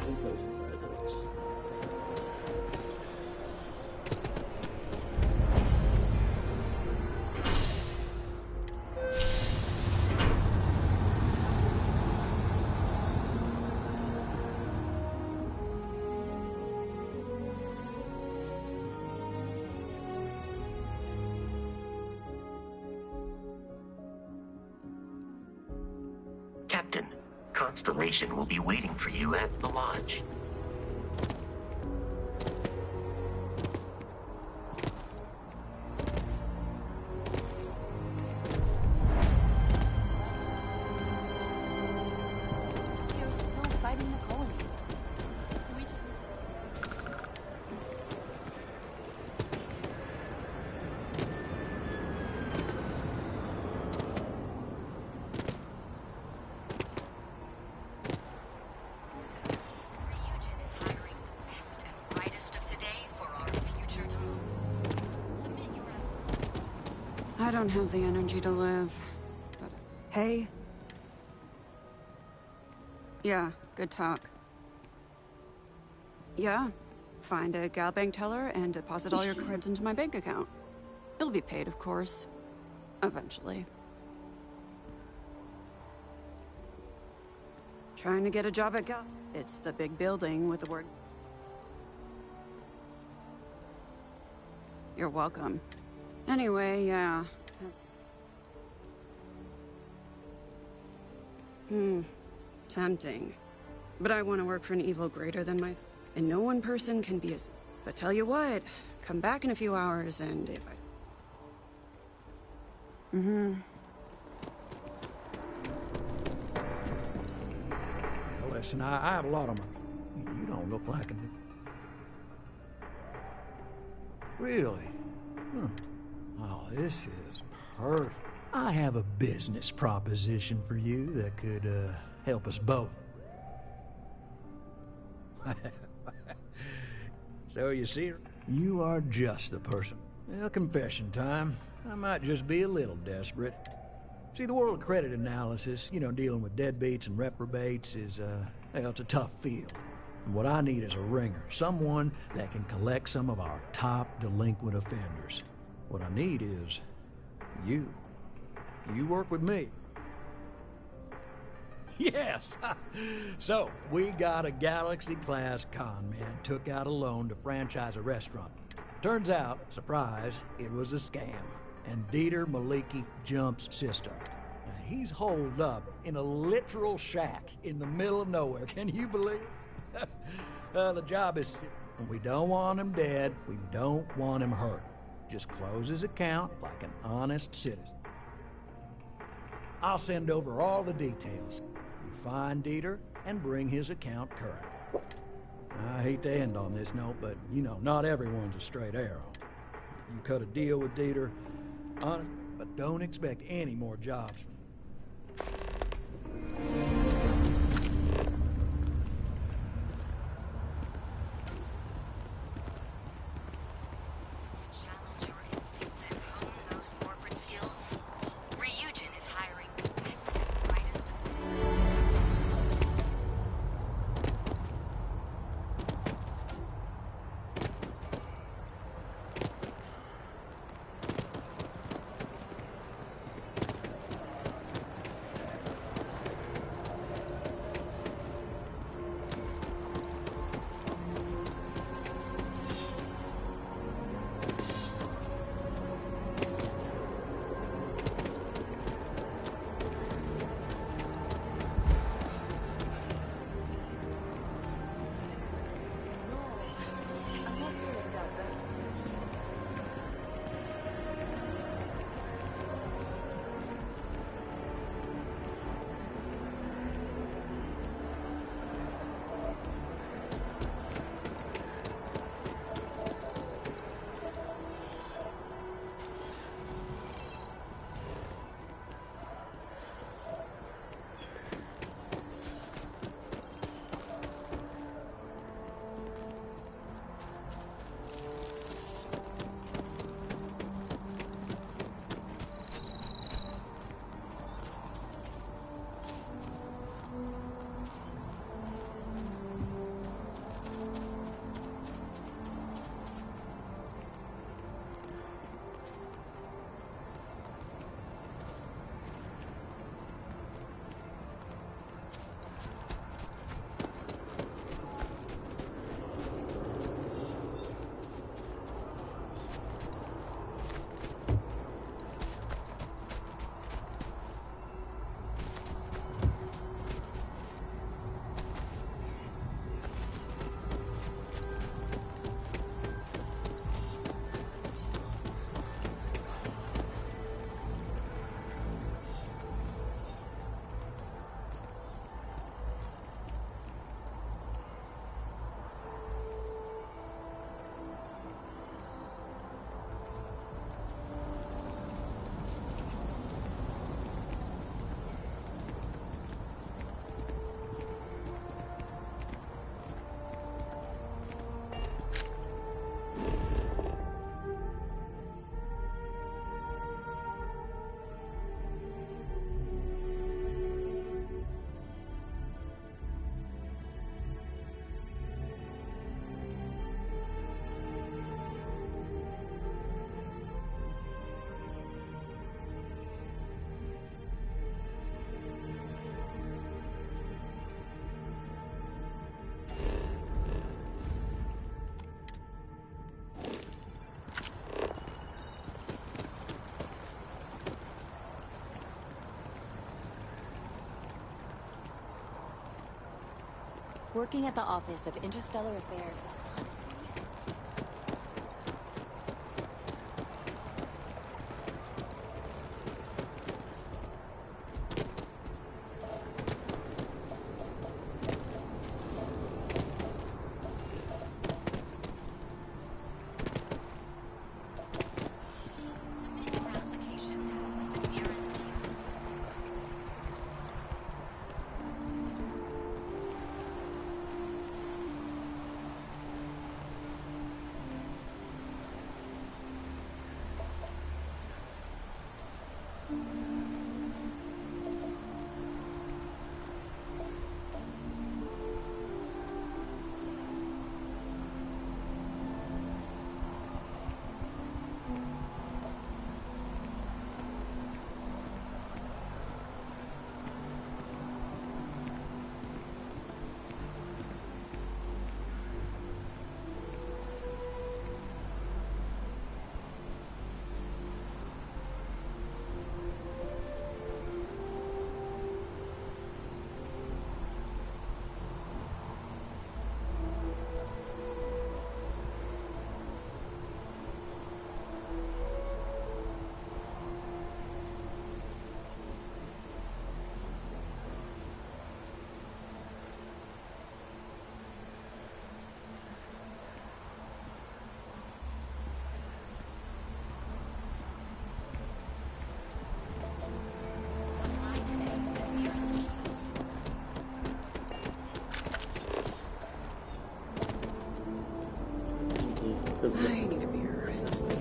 credits. Captain, Constellation will be waiting for you at the lodge. You're still fighting the colony. We just... Ryujin is hiring the best and brightest of today for our future tomorrow. Submit your... I don't have the energy to live. But hey. Yeah, good talk. Yeah, find a gal bank teller and deposit all your creds into my bank account. It'll be paid, of course. Eventually. Trying to get a job at Gal. It's the big building with the word. You're welcome. Anyway, yeah. Tempting. But I want to work for an evil greater than myself. And no one person can be as... But tell you what, come back in a few hours and if I... Well, listen, I have a lot on my... You don't look like a... Really? Oh, this is perfect. I have a business proposition for you that could, help us both. So you see, you are just the person. Well, confession time. I might just be a little desperate. See, the world of credit analysis, you know, dealing with deadbeats and reprobates is, well, it's a tough field. And what I need is a ringer, someone that can collect some of our top delinquent offenders. What I need is you. You work with me. Yes! So, we got a Galaxy-class con man took out a loan to franchise a restaurant. Turns out, surprise, it was a scam. And Dieter Maliki jumps system. Now, he's holed up in a literal shack in the middle of nowhere. Can you believe it? The job is... We don't want him dead. We don't want him hurt. Just close his account like an honest citizen. I'll send over all the details. You find Dieter and bring his account current. I hate to end on this note, but, you know, not everyone's a straight arrow. You cut a deal with Dieter, honest, but don't expect any more jobs from Challenge your instincts and hone those corporate skills. Ryujin is hiring the best and brightest of today. Working at the Office of Interstellar Affairs is honestly... Submit your application now at the nearest campus. Apply today at the nearest campus. I need a beer. I smell smoke.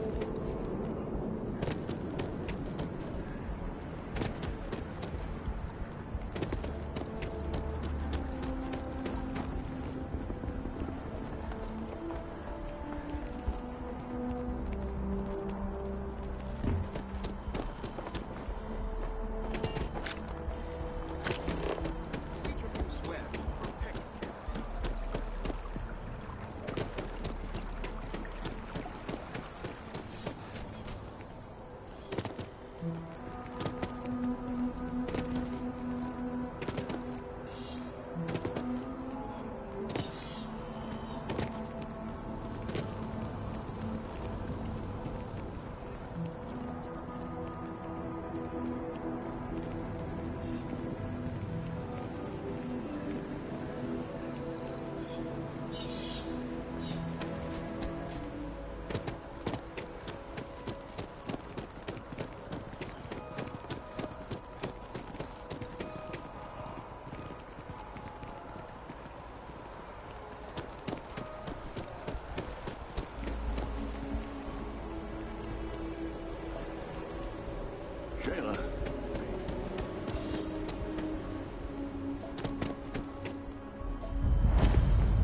Shayla.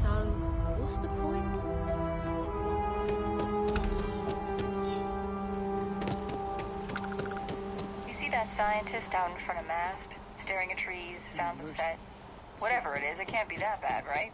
So, what's the point? You see that scientist out in front of mast? Staring at trees, sounds upset. Whatever it is, it can't be that bad, right?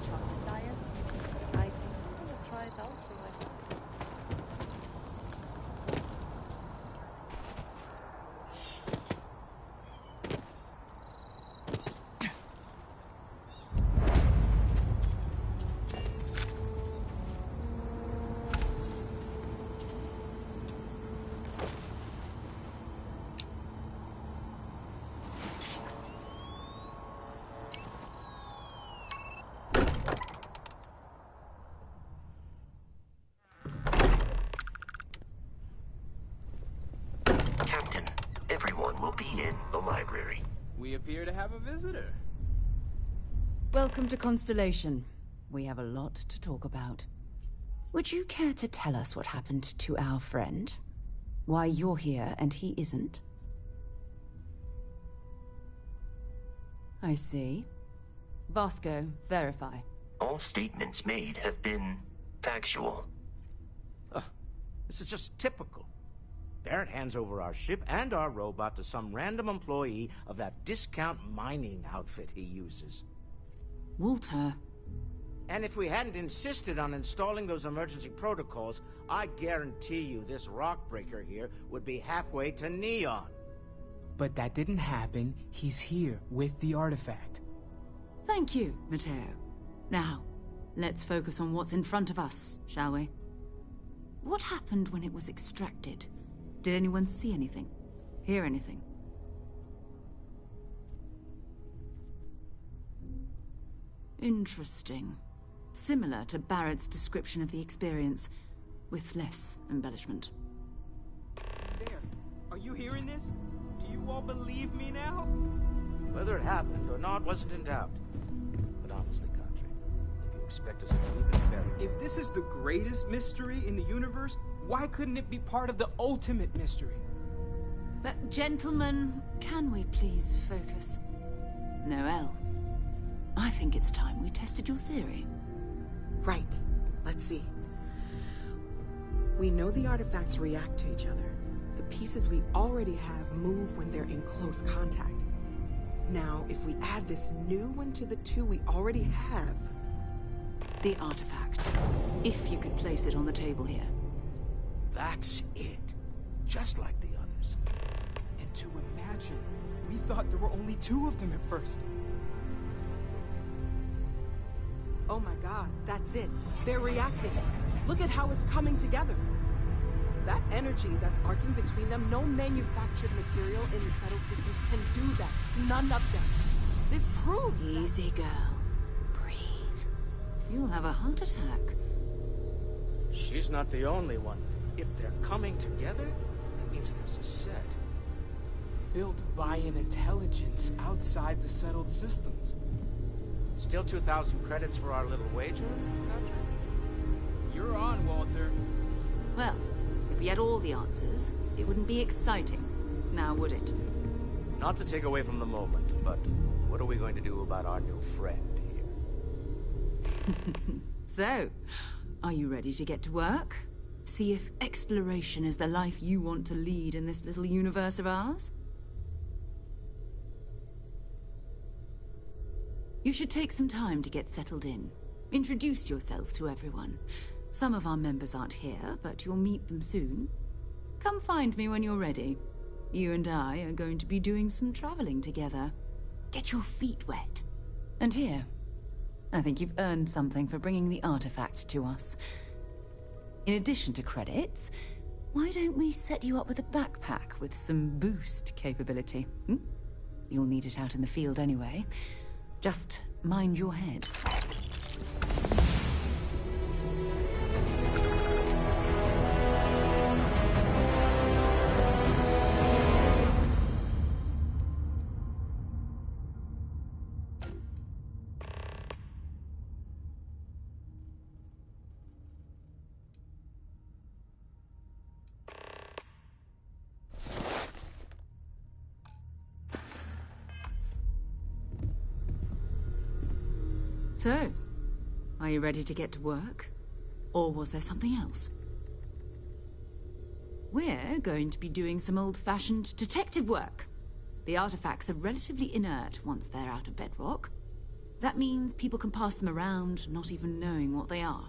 Chocolate diet? I think I'm gonna try that for myself. Captain, everyone will be in the library. We appear to have a visitor. Welcome to Constellation. We have a lot to talk about. Would you care to tell us what happened to our friend? Why you're here and he isn't? I see. Vasco, verify. All statements made have been factual. This is just typical. Barrett hands over our ship and our robot to some random employee of that discount mining outfit he uses. Walter. And if we hadn't insisted on installing those emergency protocols, I guarantee you this rock breaker here would be halfway to Neon. But that didn't happen. He's here with the artifact. Thank you, Matteo. Now, let's focus on what's in front of us, shall we? What happened when it was extracted? Did anyone see anything? Hear anything? Interesting. Similar to Barrett's description of the experience, with less embellishment. There. Are you hearing this? Do you all believe me now? Whether it happened or not wasn't in doubt. But honestly, Country, if you expect us to believe in fairy tales... If this is the greatest mystery in the universe, why couldn't it be part of the ultimate mystery? But gentlemen, can we please focus? Noel, I think it's time we tested your theory. Right. Let's see. We know the artifacts react to each other. The pieces we already have move when they're in close contact. Now, if we add this new one to the two we already have... The artifact. If you could place it on the table here. That's it. Just like the others. And to imagine, we thought there were only 2 of them at first. Oh my god, that's it. They're reacting. Look at how it's coming together. That energy that's arcing between them, no manufactured material in the settled systems can do that. None of them. This proves Easy, girl. Breathe. You'll have a heart attack. She's not the only one. If they're coming together, that means there's a set. Built by an intelligence outside the settled systems. Still 2,000 credits for our little wager, Country? You're on, Walter. Well, if we had all the answers, it wouldn't be exciting, now would it? Not to take away from the moment, but what are we going to do about our new friend here? So, are you ready to get to work? See if exploration is the life you want to lead in this little universe of ours? You should take some time to get settled in. Introduce yourself to everyone. Some of our members aren't here, but you'll meet them soon. Come find me when you're ready. You and I are going to be doing some traveling together. Get your feet wet. And here, I think you've earned something for bringing the artifact to us. In addition to credits, why don't we set you up with a backpack with some boost capability? You'll need it out in the field anyway. Just mind your head. So, are you ready to get to work? Or was there something else? We're going to be doing some old-fashioned detective work. The artifacts are relatively inert once they're out of bedrock. That means people can pass them around, not even knowing what they are.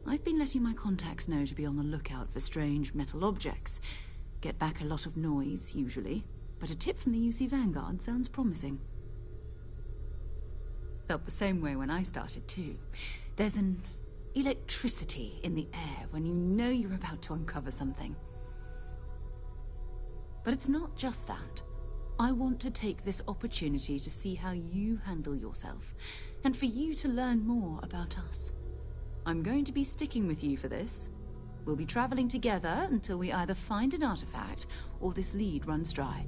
I've been letting my contacts know to be on the lookout for strange metal objects. Get back a lot of noise, usually, but a tip from the UC Vanguard sounds promising. Felt the same way when I started, too. There's an electricity in the air when you know you're about to uncover something. But it's not just that. I want to take this opportunity to see how you handle yourself, and for you to learn more about us. I'm going to be sticking with you for this. We'll be traveling together until we either find an artifact or this lead runs dry.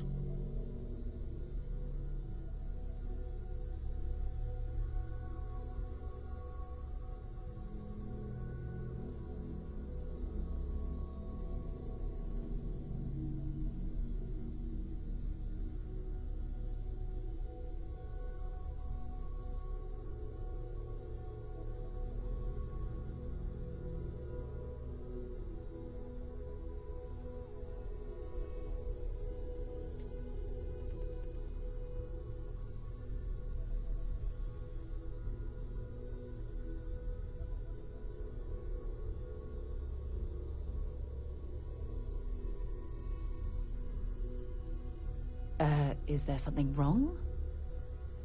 Is there something wrong?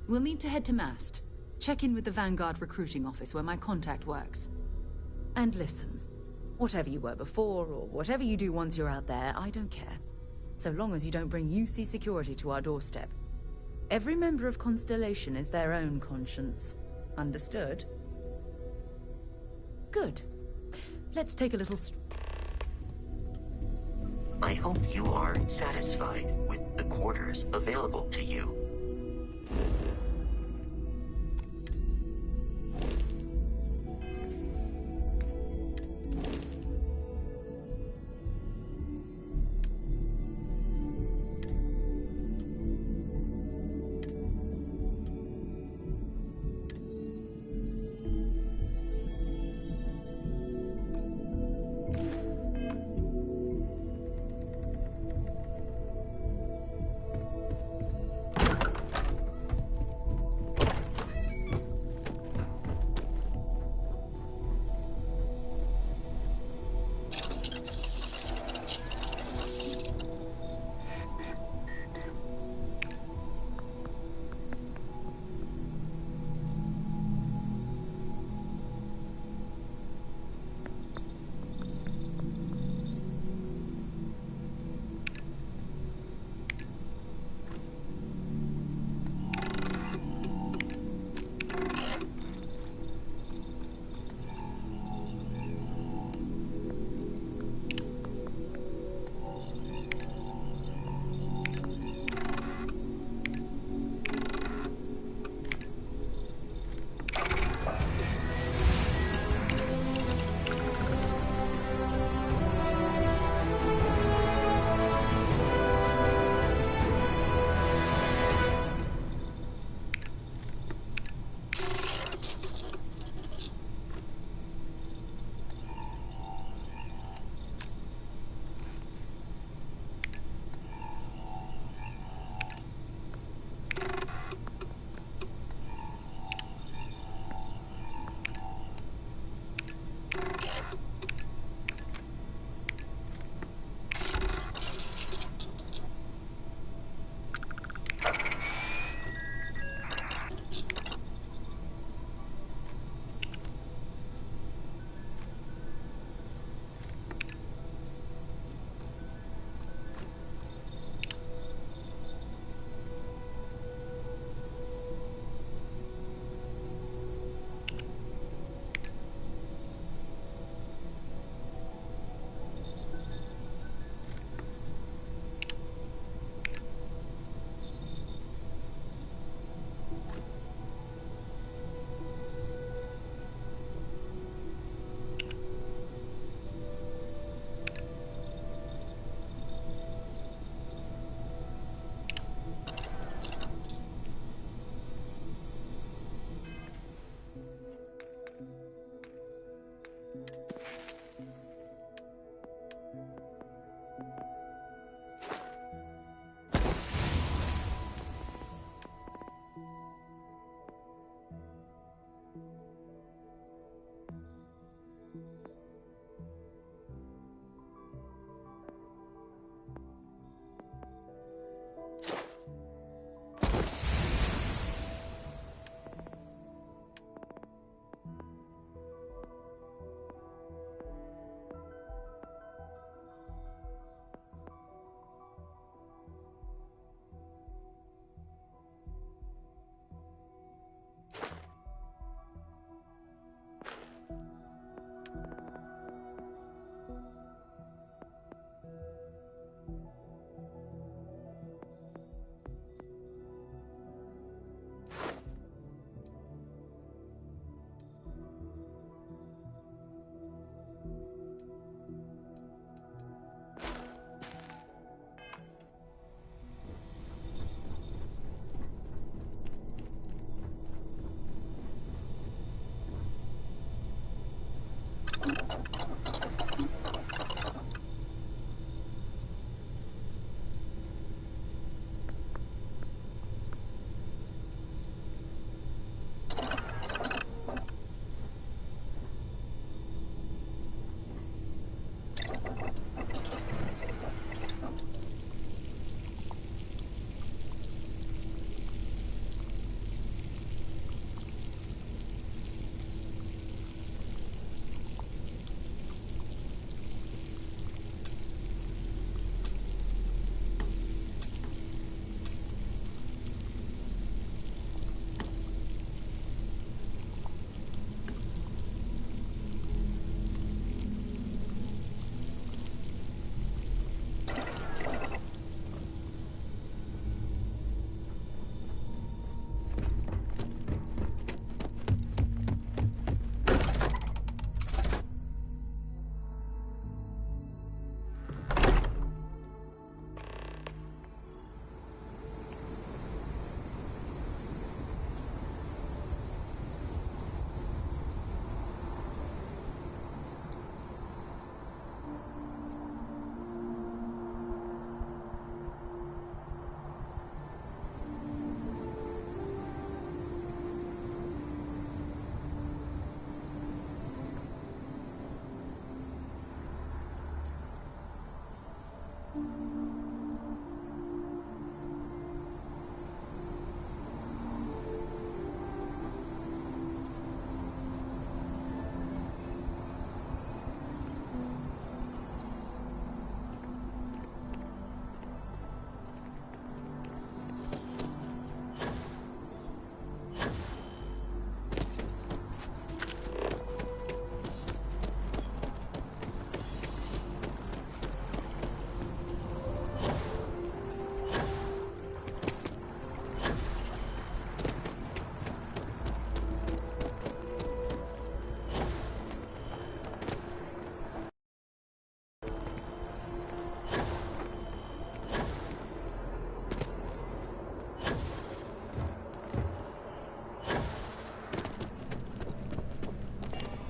We'll need to head to Mast. Check in with the Vanguard recruiting office where my contact works. And listen, whatever you were before, or whatever you do once you're out there, I don't care. So long as you don't bring UC security to our doorstep. Every member of Constellation is their own conscience. Understood? Good. Let's take a little I hope you are satisfied with the quarters available to you.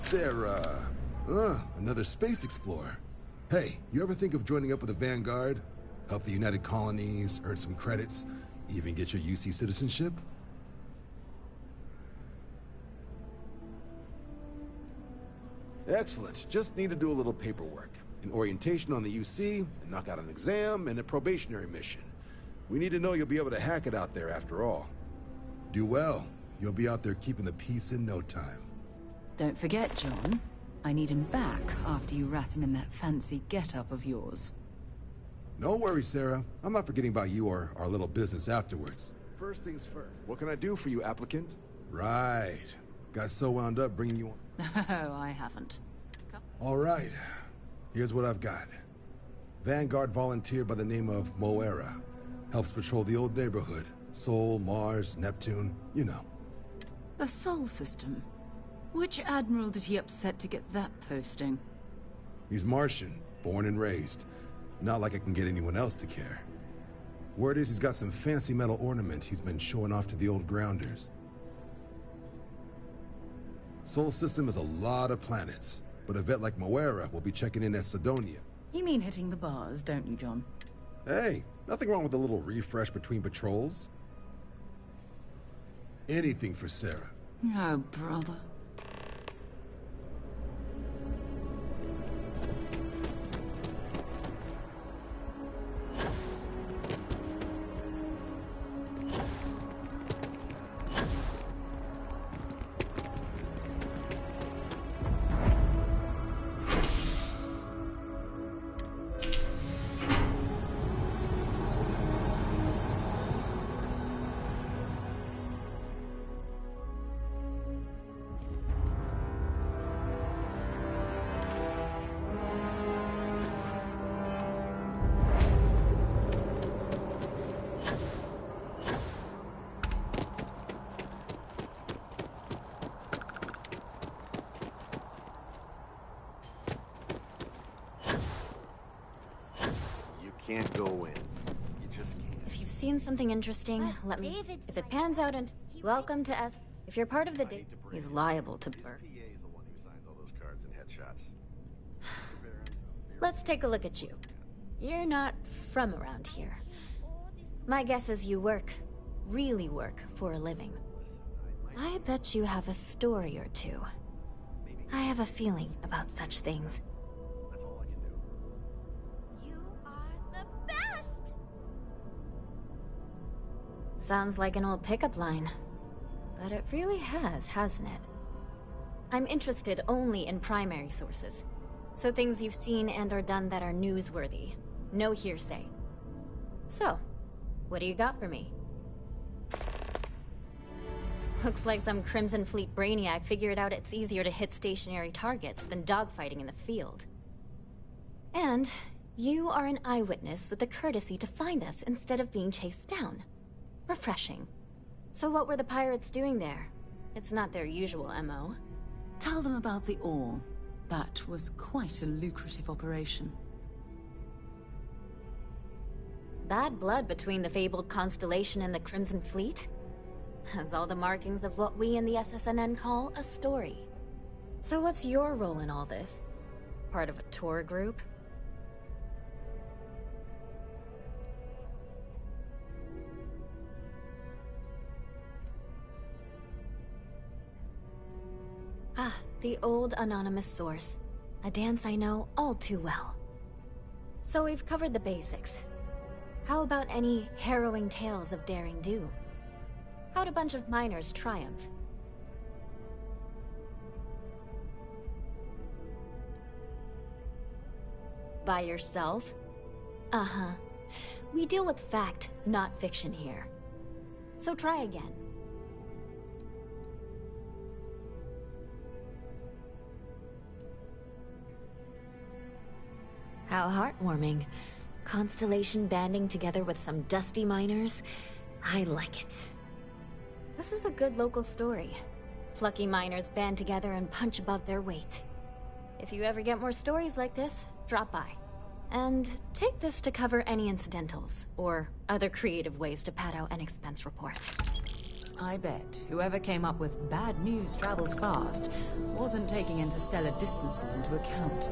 Sarah. Another space explorer. Hey, you ever think of joining up with the Vanguard? Help the United Colonies, earn some credits, even get your UC citizenship? Excellent. Just need to do a little paperwork. An orientation on the UC, knock out an exam, and a probationary mission. We need to know you'll be able to hack it out there after all. Do well. You'll be out there keeping the peace in no time. Don't forget, John. I need him back after you wrap him in that fancy get-up of yours. No worries, Sarah. I'm not forgetting about you or our little business afterwards. First things first. What can I do for you, applicant? Right. Got so wound up bringing you on. No, I haven't. All right. Here's what I've got. Vanguard volunteer by the name of Moira. Helps patrol the old neighborhood. Sol, Mars, Neptune, you know. The Sol system? Which admiral did he upset to get that posting? He's Martian, born and raised. Not like I can get anyone else to care. Word is he's got some fancy metal ornament he's been showing off to the old grounders. Sol system has a lot of planets, but a vet like Moira will be checking in at Sidonia. You mean hitting the bars, don't you, John? Hey, nothing wrong with a little refresh between patrols. Anything for Sarah. Oh, brother. Can't go in. You just can't. If you've seen something interesting, let me. If it pans out and welcome to us. If you're part of the he's liable to burn. PA is the one who signs all those cards and headshots. Let's take a look at you. You're not from around here. My guess is you work, really work, for a living. I bet you have a story or two. I have a feeling about such things. Sounds like an old pickup line. But it really has, hasn't it? I'm interested only in primary sources. So things you've seen and or done that are newsworthy. No hearsay. So, what do you got for me? Looks like some Crimson Fleet brainiac figured out it's easier to hit stationary targets than dogfighting in the field. And you are an eyewitness with the courtesy to find us instead of being chased down. Refreshing. So what were the pirates doing there? It's not their usual MO. Tell them about the ore. That was quite a lucrative operation. Bad blood between the fabled Constellation and the Crimson Fleet? Has all the markings of what we in the SSNN call a story. So what's your role in all this? Part of a tour group? Ah, the old anonymous source. A dance I know all too well. So we've covered the basics. How about any harrowing tales of daring do? How'd a bunch of miners triumph? By yourself? Uh-huh. We deal with fact, not fiction here. So try again. How heartwarming. Constellation banding together with some dusty miners. I like it. This is a good local story. Plucky miners band together and punch above their weight. If you ever get more stories like this, drop by. And take this to cover any incidentals, or other creative ways to pad out an expense report. I bet whoever came up with bad news travels fast wasn't taking interstellar distances into account.